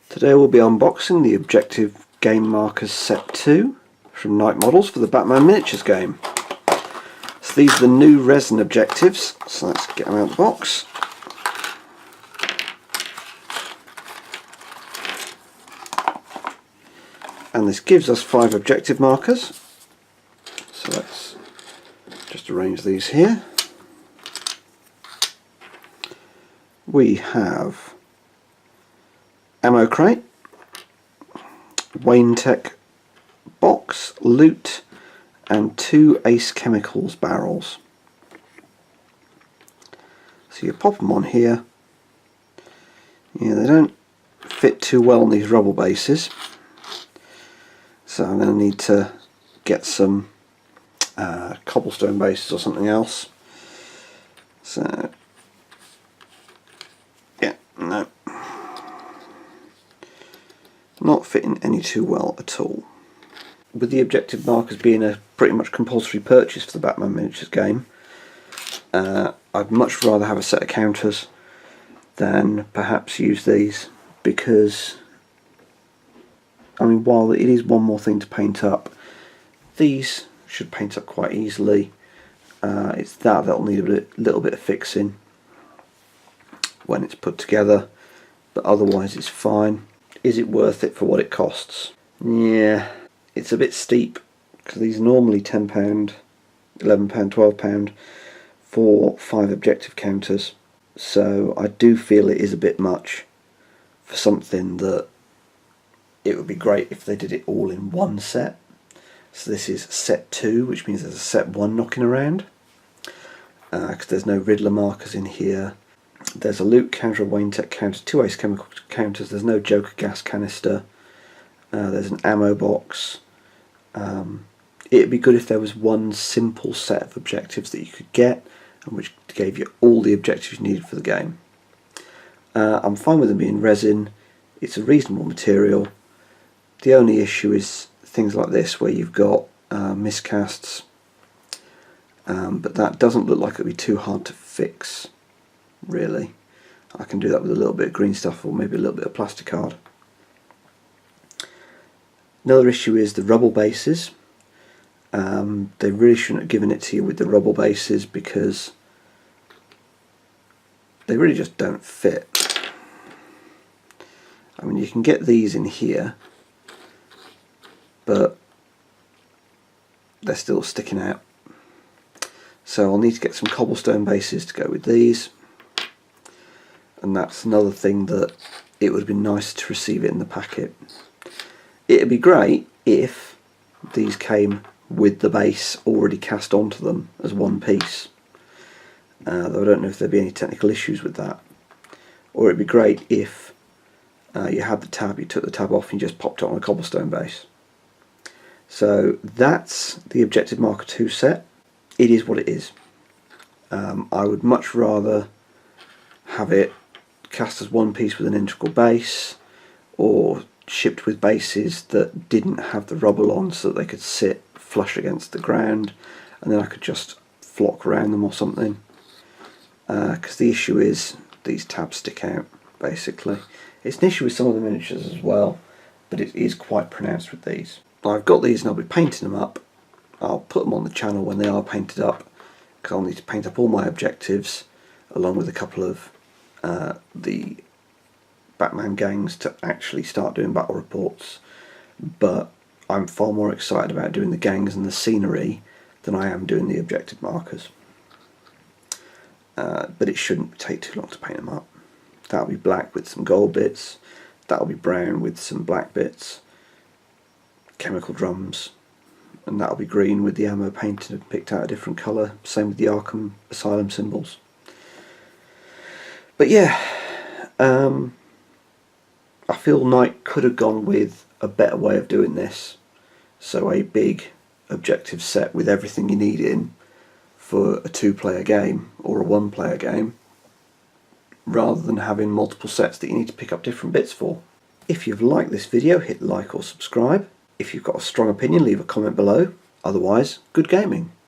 Today we'll be unboxing the Objective Game Markers Set 2 from Knight Models for the Batman Miniatures game. So these are the new resin objectives, so let's get them out of the box. And this gives us 5 objective markers. So let's just arrange these here. We have ammo crate, Wayne Tech box, loot, and 2 Ace Chemicals barrels. So you pop them on here. Yeah, they don't fit too well on these rubble bases, so I'm going to need to get some cobblestone bases or something else. So yeah, no, not fitting any too well at all. With the objective markers being a pretty much compulsory purchase for the Batman Miniatures game, I'd much rather have a set of counters than perhaps use these, because I mean, while it is one more thing to paint up, these should paint up quite easily. It's that'll need a little bit of fixing when it's put together, but otherwise it's fine. Is it worth it for what it costs? Yeah, it's a bit steep, because these are normally £10, £11, £12 for 5 objective counters, so I do feel it is a bit much for something that it would be great if they did it all in one set. So this is set 2, which means there's a set 1 knocking around, because there's no Riddler markers in here. There's a loot counter, a Wayne Tech counter, 2 Ace Chemical counters, there's no Joker gas canister, there's an ammo box. It'd be good if there was one simple set of objectives that you could get, and which gave you all the objectives you needed for the game. I'm fine with them being resin, it's a reasonable material. The only issue is things like this where you've got miscasts, but that doesn't look like it would be too hard to fix, really. I can do that with a little bit of green stuff or maybe a little bit of plasticard. Another issue is the rubble bases. They really shouldn't have given it to you with the rubble bases, because they really just don't fit. I mean, you can get these in here, but they're still sticking out. So I'll need to get some cobblestone bases to go with these, and that's another thing that it would have been nice to receive it in the packet. It'd be great if these came with the base already cast onto them as one piece, though I don't know if there'd be any technical issues with that. Or it'd be great if you had the tab, you took the tab off and you just popped it on a cobblestone base. So that's the Objective Marker 2 set. It is what it is. I would much rather have it cast as one piece with an integral base, or shipped with bases that didn't have the rubble on, so that they could sit flush against the ground and then I could just flock around them or something. Because the issue is these tabs stick out, basically. It's an issue with some of the miniatures as well, but it is quite pronounced with these. I've got these and I'll be painting them up. I'll put them on the channel when they are painted up, because I'll need to paint up all my objectives along with a couple of the Batman gangs to actually start doing battle reports. But I'm far more excited about doing the gangs and the scenery than I am doing the objective markers. But it shouldn't take too long to paint them up. That'll be black with some gold bits, that'll be brown with some black bits, chemical drums, and that'll be green with the ammo painted and picked out a different colour, same with the Arkham Asylum symbols. But yeah, I feel Knight could have gone with a better way of doing this. So a big objective set with everything you need in for a 2-player game or a 1-player game, rather than having multiple sets that you need to pick up different bits for. If you've liked this video, hit like or subscribe. If you've got a strong opinion, leave a comment below. Otherwise, good gaming.